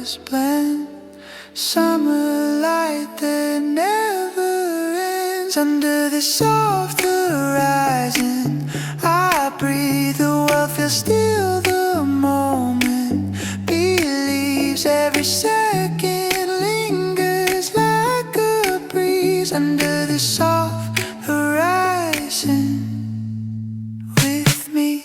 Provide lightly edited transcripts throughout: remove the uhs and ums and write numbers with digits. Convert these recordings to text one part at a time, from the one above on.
stars blend, summer light that never ends. Under the soft horizon I breathe, the world feels still, the moment believes. Every second lingers like a breeze. Under the soft horizon with me.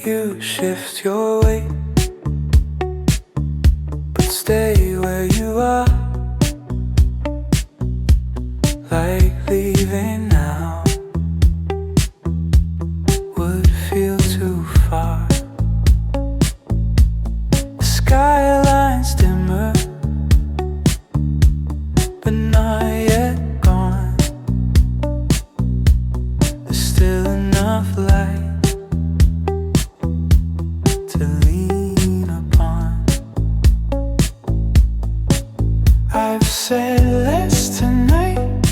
You shift your weight, but stay where you are. Like leaving now would feel too far. The skyline's dimmer, but not yet gone. There's still enough light to lean upon. I've said less tonight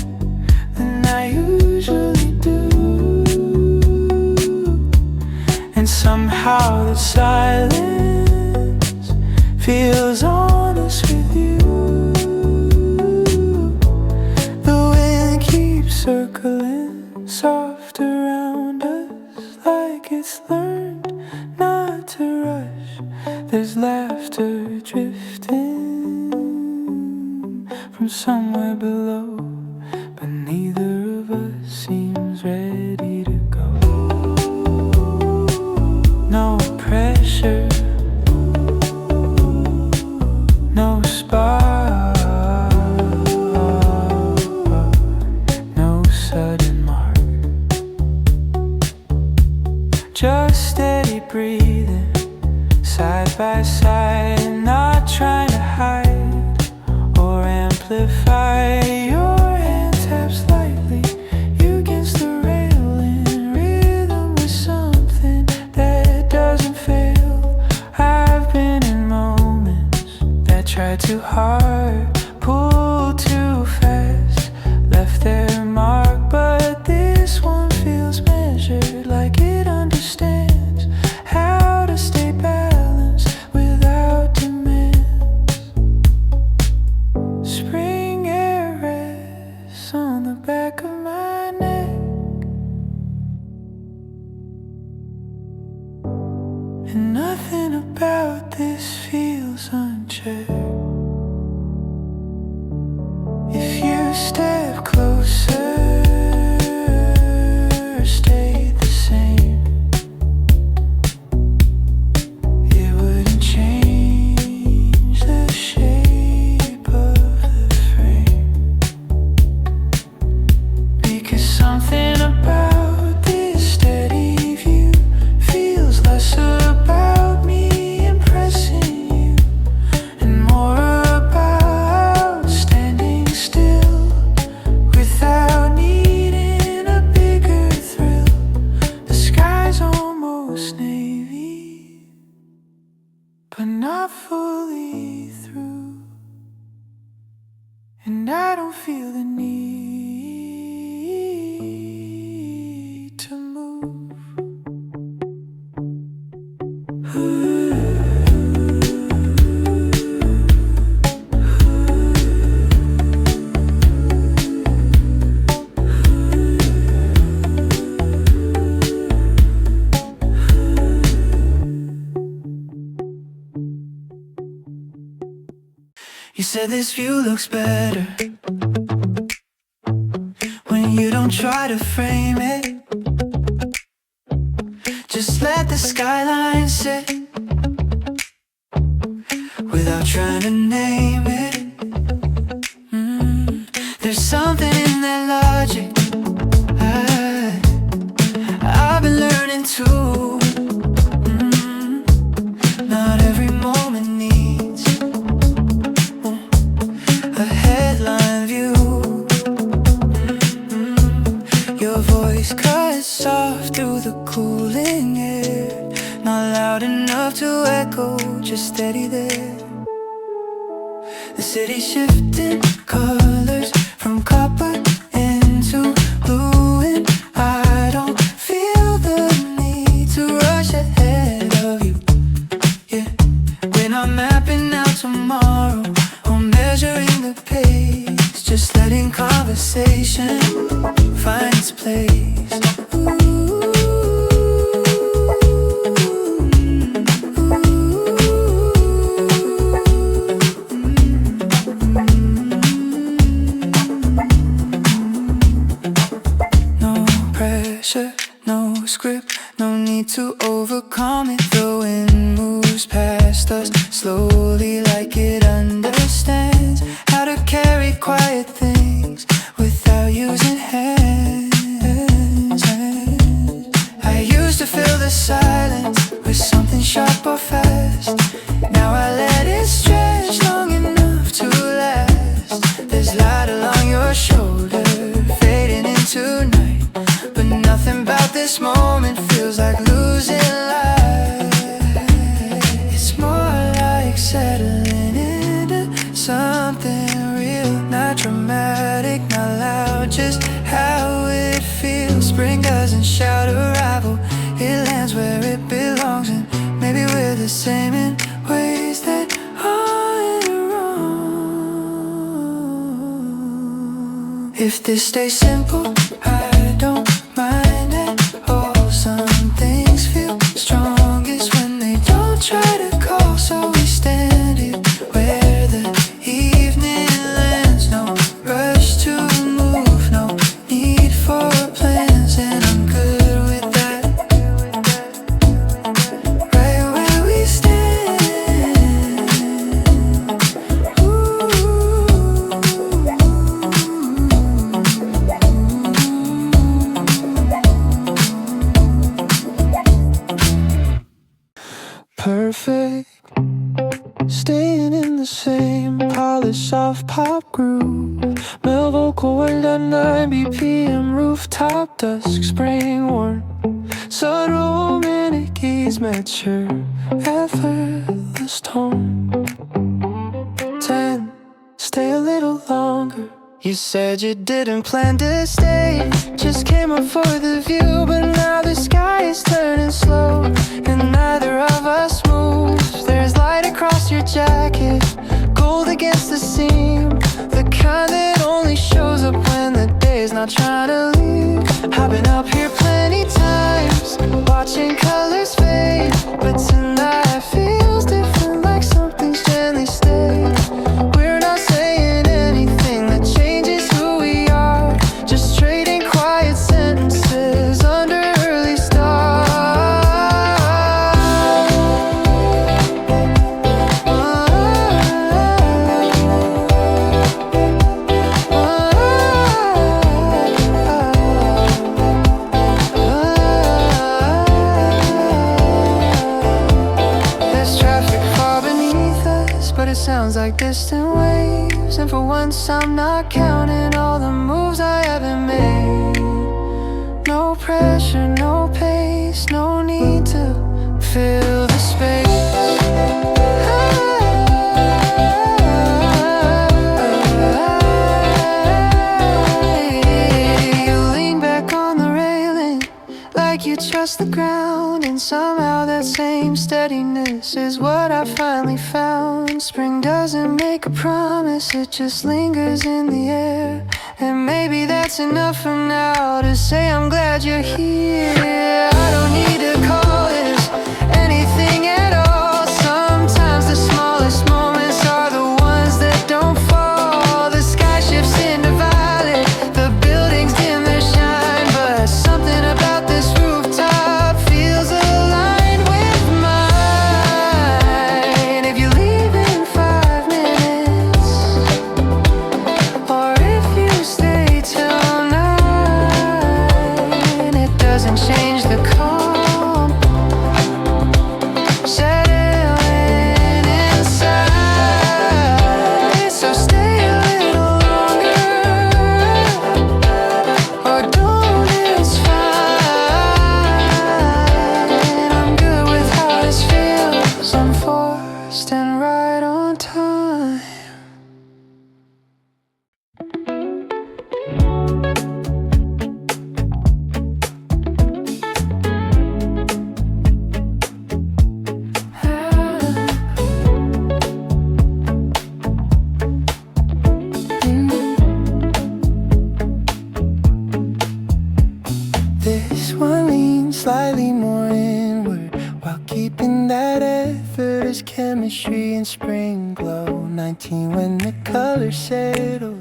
than I usually do, and somehow the silence feels honest with you. The wind keeps circling soft around us, like it's learned not to rush. There's laughter drifting from somewhere below, but neither of us seems ready to go. No pressure, no spark, no sudden mark. Just steady breathing, side by side, not trying to hide or amplify. Your hand taps lightly against the railing, rhythm with something that doesn't fail. I've been in moments that tried too hard, pulled too fast, left their mark, but this one feels measured, like it understands how to stay balanced without demands. Spring air rests on the back of my neck, and nothing about this feels unchecked. If you step closer, stay the same, it wouldn't change the shape of the frame. Because something about this steady view feels less about me impressing you and more about standing still without needing a bigger thrill. The sky's almost navy, but not fully through, and I don't feel the need to move. You said this view looks better when you don't try to frame it. Just let the skyline sit without trying to name it. There's something in that light too. Not every moment needs a headline view. Your voice cuts soft through the cooling air, not loud enough to echo, just steady there. The city's shifting colors from copper into blue, and I don't feel the need to rush ahead of you. Yeah, we're not mapping out tomorrow or measuring the pace, just letting conversation find its place. No script, no need to overcome it. The wind moves past us slowly, like it understands how to carry quiet things without using hands. I used to fill the silence with something sharp or fast. Now I let it stretch long enough to last. There's light along your shoulder, fading into night, but nothing about this moment feels like losing life. It's more like settling into something real, not dramatic, not loud, just how it feels. Spring doesn't shout arrival, it lands where it belongs, and maybe we're the same in ways that aren't wrong. If this stays simple, I don't mind at all. Some things feel strongest when they don't try to call, so we stand here where the evening lands. No rush to move, no need for plans, and I'm good with that. Right where we stand. Perfect, staying in the same polish off pop groove. Male vocal world at 9 BPM, rooftop dusk, spring warm. Subtle romantic keys match your effortless tone. 10, stay a little longer. You said you didn't plan to stay, just came up for the view, but now the sky is turning slow, and neither of us moves. There's light across your jacket, gold against the seam, the kind that only shows up when the day's not trying to leave. I've been up here plenty times, watching colors fade, but tonight feels different, like something's gently stayed. We're not saying anything that changes who we are, just trading quiet sentences under early stars. There's traffic far beneath us, but it sounds like distant waves, and for once I'm not counting all the moves I haven't made. No pressure, no pace, no need to fill the space. You lean back on the railing like you trust the ground, and somehow that same steadiness is what I finally found. Spring doesn't make a promise, it just lingers in the air, and maybe that's enough for now to say I'm glad you're here. I don't need to call this anything at all. Sometimes the smallest moments are the ones that don't fall. The sky shifts into violet, the buildings dim their shine, but something about this rooftop feels aligned with mine. If you leave in 5 minutes, or if you stay till 9, it doesn't change the call. slightly more inward, while keeping that effortless chemistry and spring glow. 19 when the color settles.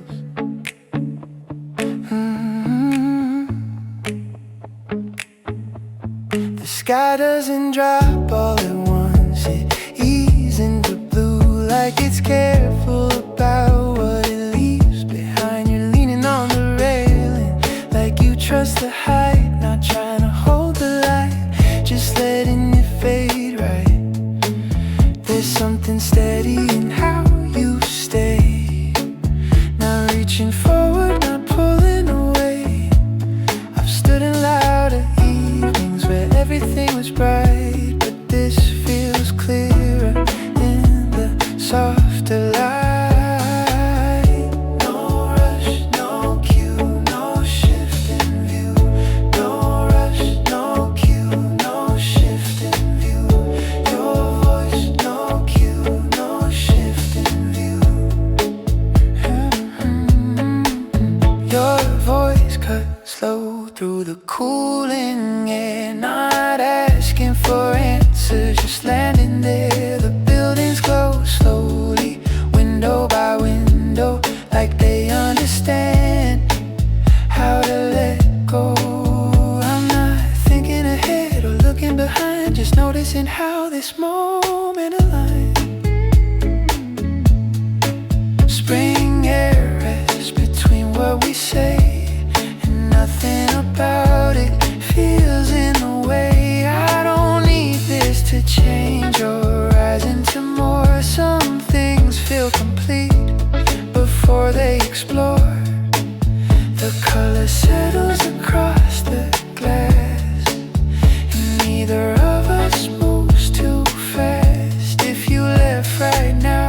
The sky doesn't drop all at once, it eases into blue like it's careful about what it leaves behind. You're leaning on the railing like you trust the height, not trying to hold the light, just letting it fade right. There's something steady in how you stay, not reaching forward, not pulling away. I've stood in louder evenings where everything was bright, but this feels clearer in the softer light. No rush, no cue, no shift in view. No rush, no cue, no shift in view. Your voice, no cue, no shift in view. Your voice cuts slow through the cooling air, not asking for answers, just landing there. The buildings glow slowly, window by window, like they understand how to let go. I'm not thinking ahead or looking behind, just noticing how this moment aligns. Spring air rests between what we say, and nothing about it feels in the way. I don't need this to change or rise into more. Some things feel complete before they explore. The color settles across the glass, and neither of us moves too fast. If you left right now,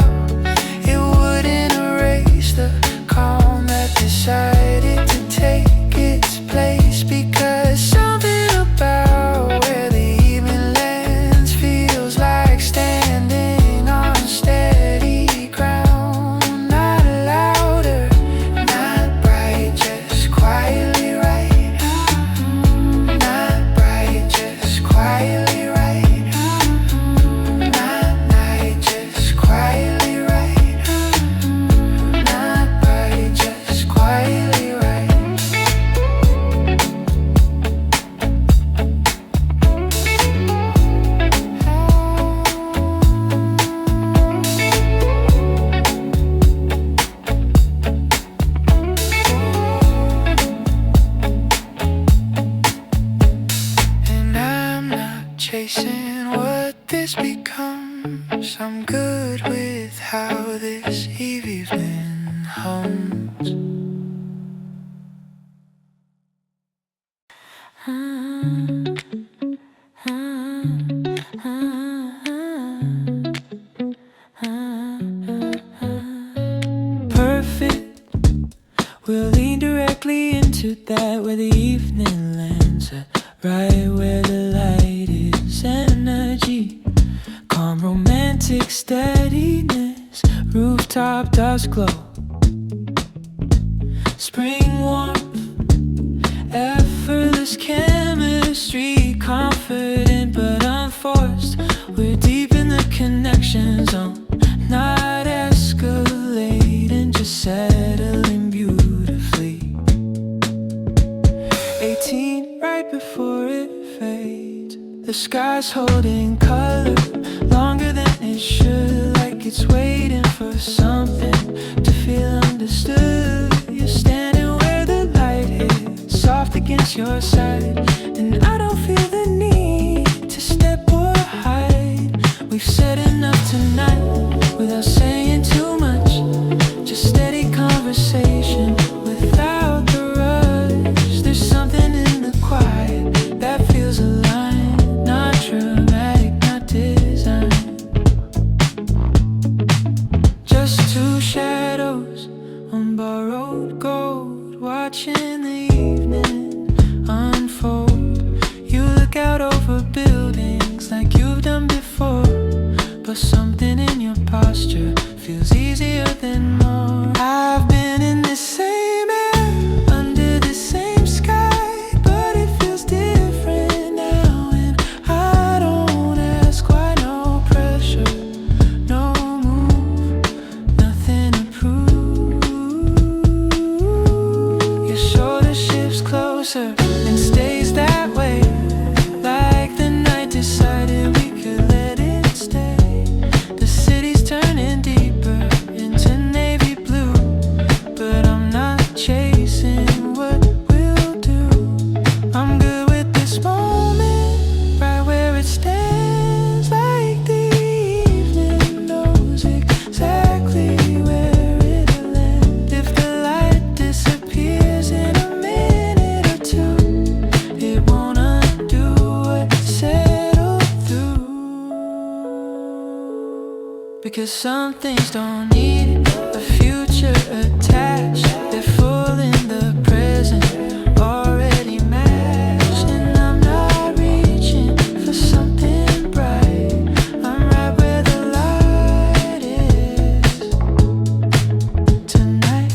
it wouldn't erase the calm that decided to take its place, because something about where the evening lands feels like standing on steady ground. Not louder, not bright, just quietly right. Not bright, just quietly right. Not night, just quietly right. Not bright, just quietly right. And I'm not chasing what this becomes. I'm good with how this evening hums. Perfect, we'll lean directly into that, where the evening lands at, right where the light is. Energy, calm, romantic steadiness, rooftop dusk glow, spring warmth, effortless chemistry, confident but unforced. We're deep in the connection zone, not escalating, just settling beautifully. 18 right before it fades, the sky's holding color longer than it should, like it's waiting for something to feel understood. You're standing where the light hits, soft against your side, and I don't feel the need to step or hide. We've said enough tonight without saying too much, just steady conversation without the rush. There's something in the quiet that feels aligned, not dramatic, not design. Just two shadows on borrowed gold, watching the evening unfold. You look out over buildings like you've done before, but something in your posture feels easier than more. I've been in the same air, under the same sky, but it feels different now. closer and stays that way. Like the night decided we could let it stay. The city's turning deeper into navy blue, but I'm not chasing what we'll do. I'm good with this moment, right where it stands. Like the evening knows exactly where it'll end. If the light disappears in a minute or two, it won't undo what settled through. Because some things don't need a future attached. They're full in the present, already matched. And I'm not reaching for something bright. I'm right where the light is tonight.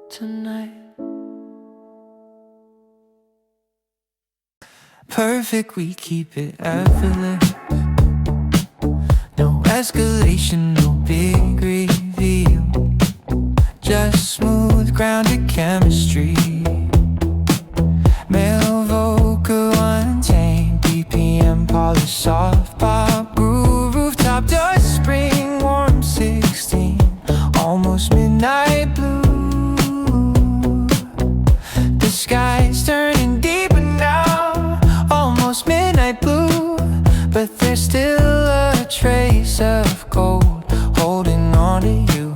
Tonight. Perfect, we keep it effortless. No escalation, no big reveal. Just smooth, grounded chemistry. Male vocal, untamed BPM, polished soft pop groove. Rooftop dust, spring warm 16, almost midnight blue. The sky's turning deeper now, almost midnight blue, but there's still a trace of gold holding on to you.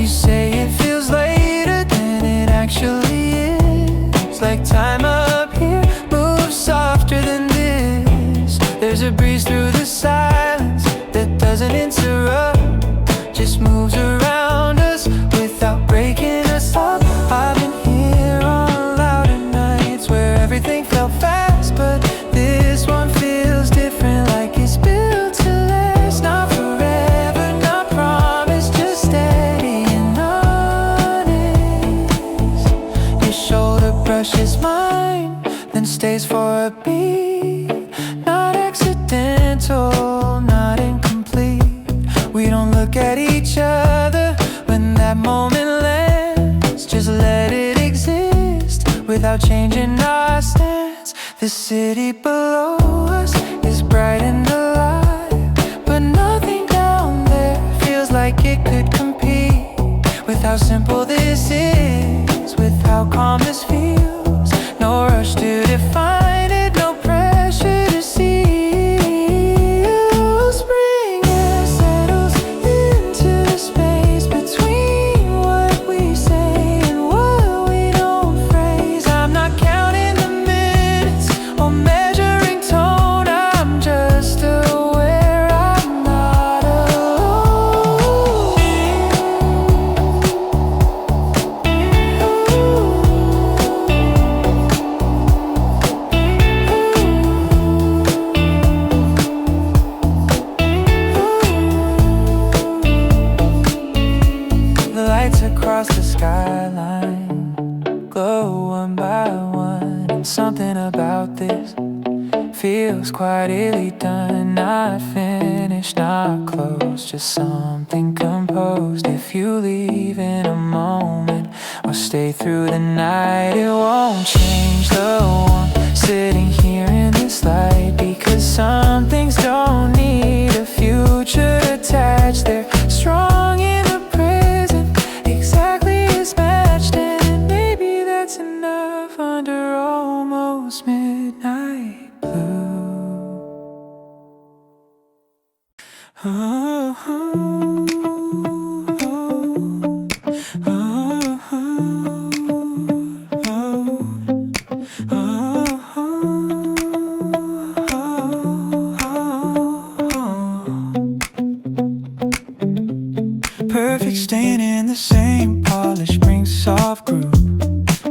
You say it feels later than it actually is. Like time up here moves softer than this. There's a breeze through the silence that doesn't interrupt, just moves around us without breaking us up. I've been here on louder nights where everything felt fast, but this one feels different, like it's built to last. Not forever, not promised, just steady and honest. Your shoulder brushes mine, then stays for a beat. Not accidental, not incomplete. We don't look at each other when that moment lands. Just let it exist without changing our stance. The city below us is bright and alive, but nothing down there feels like it could compete with how simple this is, with how calm this feels. No rush to define it, no pressure to see. Spring air settles into the space between what we say and what we don't phrase. I'm not counting the minutes or measuring tone. I'm just aware I'm not alone. The lights across the skyline glow one by one, and something about this feels quite illy done. Not finished, not close, just something composed. If you leave in a moment or stay through the night, it won't change the one sitting here in this light. Because some things don't need a future attached. They're strong in the present, exactly as matched. And maybe that's enough under almost midnight blue. Oh, oh, oh, oh, oh, oh. Perfect, staying in the same polished spring soft groove.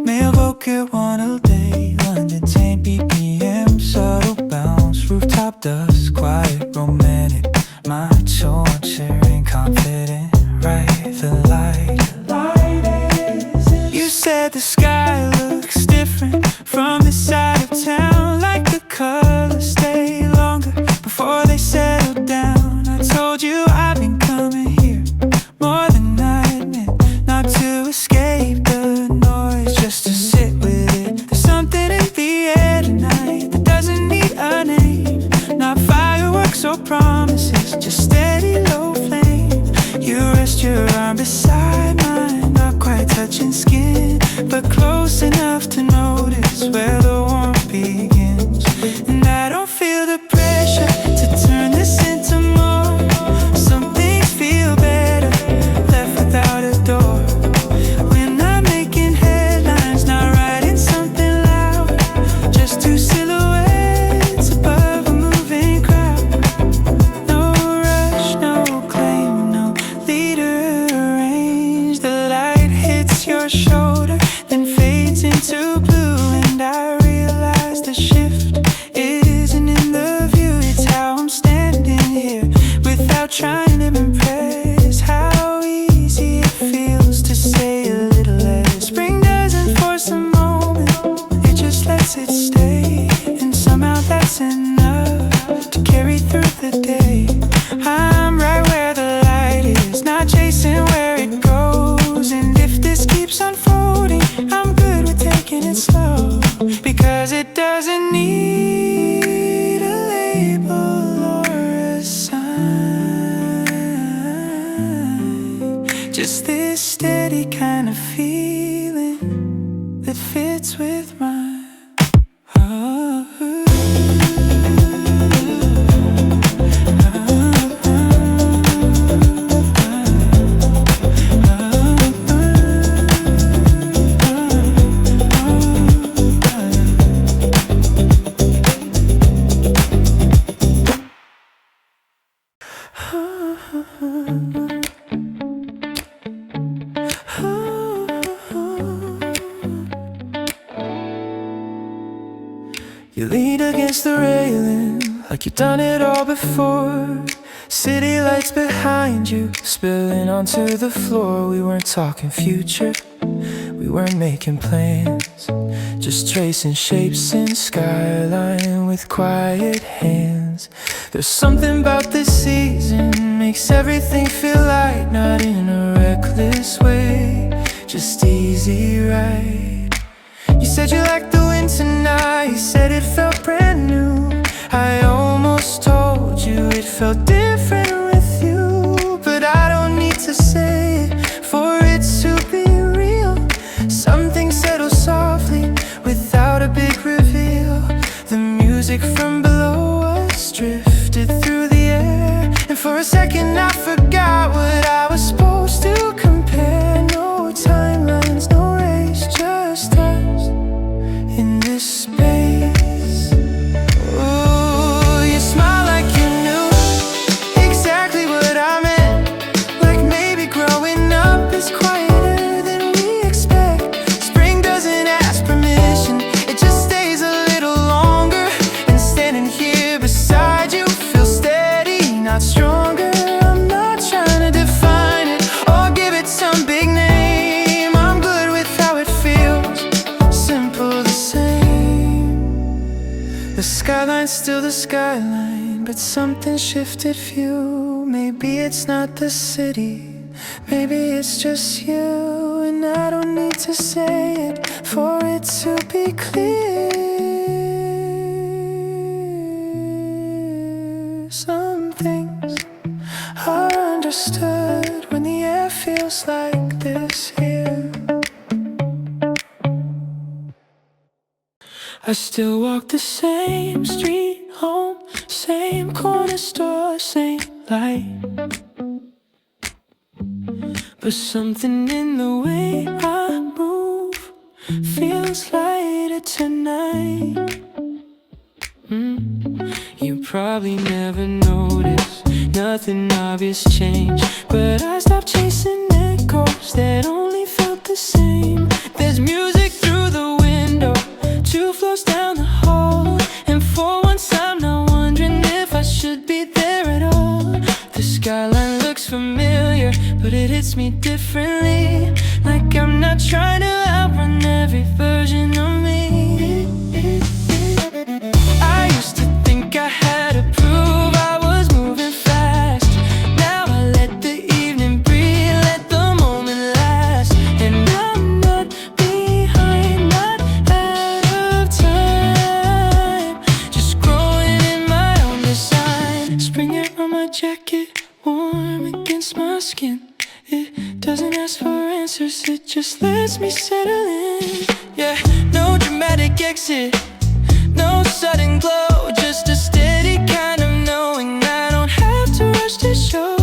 Male vocal one all day, London taint BPM, subtle bounce. Rooftop dust, quiet, romantic, my mine. You lean against the railing like you've done it all before. City lights behind you spilling onto the floor. We weren't talking future, we weren't making plans, just tracing shapes in skyline with quiet hands. There's something about this season, makes everything feel light, not in a reckless way, just easy right. You said you liked the winter night, you said it felt brand new. I almost told you it felt different with you, but I don't need to say it for it to be real. Something settles softly without a big reveal. The music from below us drifted through the air, and for a second I forgot what I was supposed to compare. No timelines, no race, just us in this space. Ooh, you smile like you knew exactly what I meant, like maybe growing up is quieter than we expect. Spring doesn't ask permission, it just stays a little longer. And standing here beside you feels steady, not stronger. I'm not trying to define it or give it some big name. I'm good with how it feels, simple the same. The skyline's still the skyline, but something shifted view. Maybe it's not the city, maybe it's just you. And I don't need to say it for it to be clear. Some things are understood when the air feels like this here. I still walk the same street home, same corner store, same light, but something in the way I move feels lighter tonight. You probably never noticed, nothing obvious changed, but I stopped chasing echoes that only felt the same. There's music through the window, 2 floors down the hall, and for once I'm not wondering if I should be there at all. The skyline looks familiar, but it hits me differently, like I'm not trying to outrun every version of me. I used to think I had to prove I was moving fast. Now I let the evening breathe, let the moment last. And I'm not behind, not out of time, just growing in my own design. Spring air on my jacket, warm against my skin. It doesn't ask for answers, it just lets me settle in. Yeah, no dramatic exit, no sudden glow, just a steady kind of knowing. I don't have to rush to show,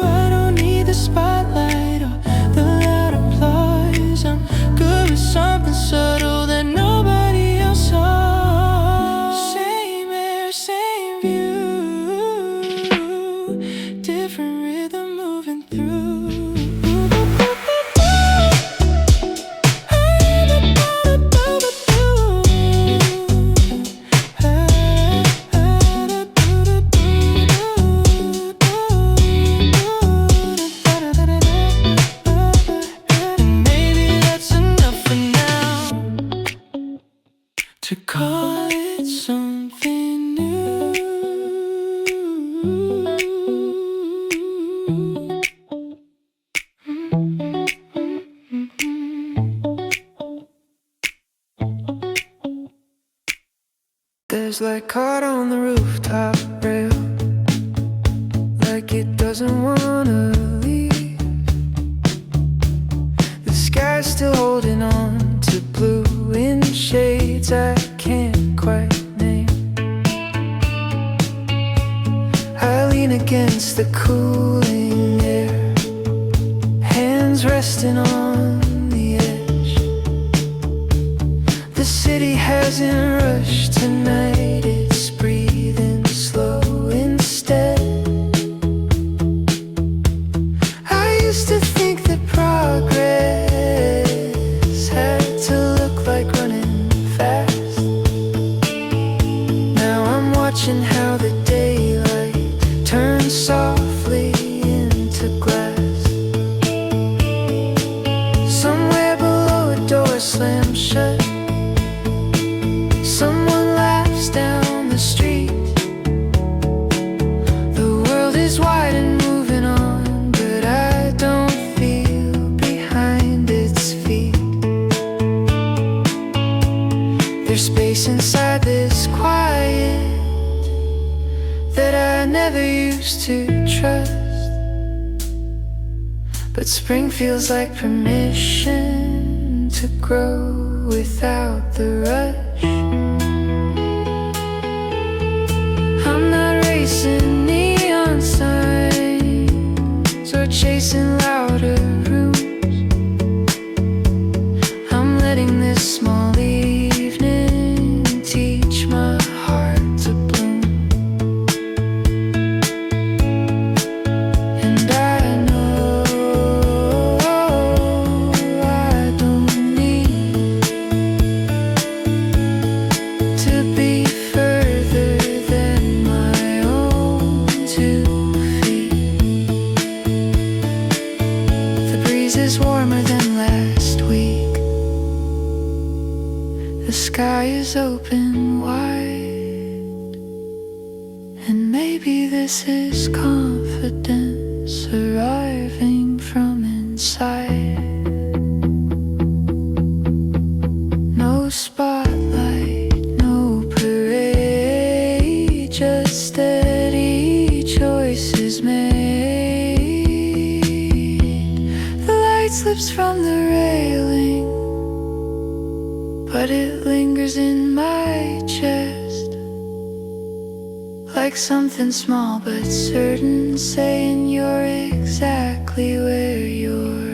I don't need the spotlight or the loud applause. I'm good with something subtle that nobody else saw. Same air, same view, different rhythm moving through. To call it something new. There's like caught on the rooftop rail, like it doesn't wanna leave. The sky's still holding on to blue in shades I can't quite name. I lean against the cooling air, hands resting on the edge. The city hasn't rushed tonight, it's breathing slow instead. I used to think that progress had to look like running fast. Now I'm watching how the daylight turns softly into glass. Somewhere below a door slams shut, someone laughs down the street. The world is wide and moving on, but I don't feel behind its feet. There's space inside this quiet that I never used to trust. But spring feels like permission to grow without the rush. I'm not racing neon signs or chasing louder rooms. I'm letting this small evening teach my heart to bloom. And I know I don't need to be further than my own 2 feet. The breeze is warmer than last week. The sky is open wide, and maybe this is confidence arriving from inside. No spotlight, no parade, just steady choices made. The light slips from the railing, but it lingers in my chest, like something small but certain, saying you're exactly where you're